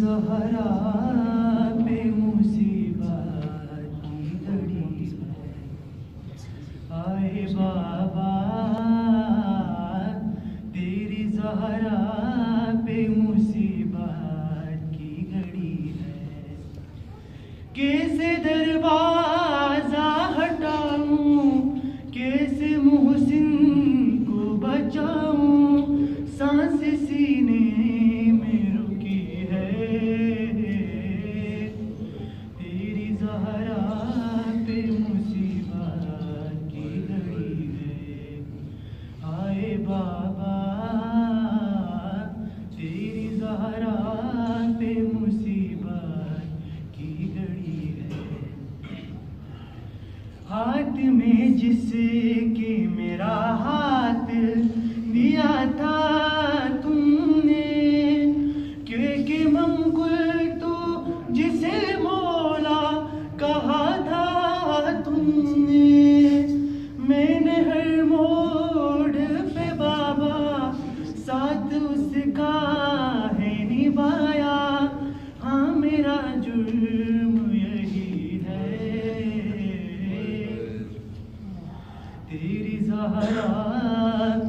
ज़हरा पे मुसीबत की घड़ी है। आए बाबा तेरी ज़हरा पे मुसीबत की घड़ी है। कैसे दरवाजा हटाऊं, कैसे मुहसिन को बचाऊं, सांस सीने में रुकी है। तेरी ज़हरा पे मुसीबत की घड़ी है। आए बाबा तेरी ज़हरा पे मुसीबत की घड़ी है। हाथ में जिसके मेरा हाथ दिया था तुमने, क्योंकि मंगुल तो जिसे मौला कहा था तुमने। मैंने हर मोड़ पे बाबा साथ उसका है निभाया। हाँ मेरा जुर्म यही है। तेरी ज़हरा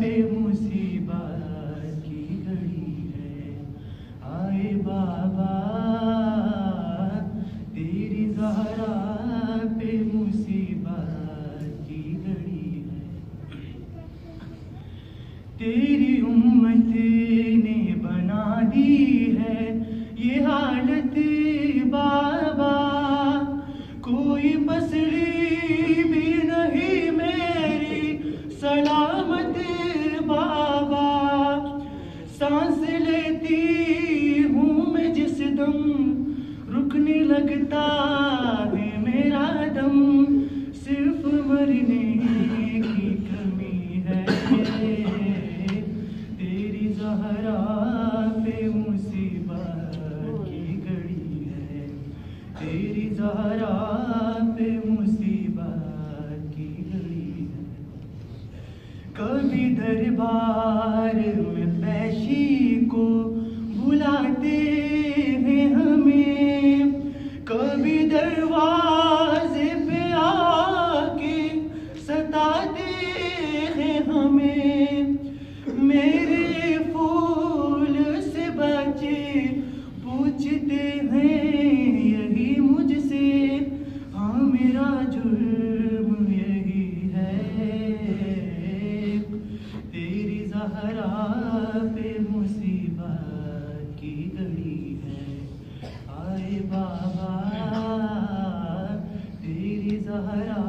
पे मुसीबत की घड़ी है। आए बाबा तेरी ज़हरा पे मुसीबत की घड़ी है। तेरी उम्मत ने बना दी है ये हालत बाबा, कोई पसड़ी भी नहीं मेरी सलामत बाबा। सांस लेती हूँ मैं जिस दम, रुकने लगता है मेरा दम। सिर्फ मरने की कमी है। तेरी ज़हरा पे मुसीबत की घड़ी है। तेरी ज़हरा पे मुसीबत की घड़ी है। कभी दरबार में पैशी को बुलाते हैं हमें, कभी दरवाजे पे आके सताते हैं हमें। मेरे फूल से बच्चे पूछते हैं यही मुझसे। हाँ मेरा जुर्म यही है। तेरी ज़हरा पे मुसीबत की घड़ी है। आए बाबा तेरी ज़हरा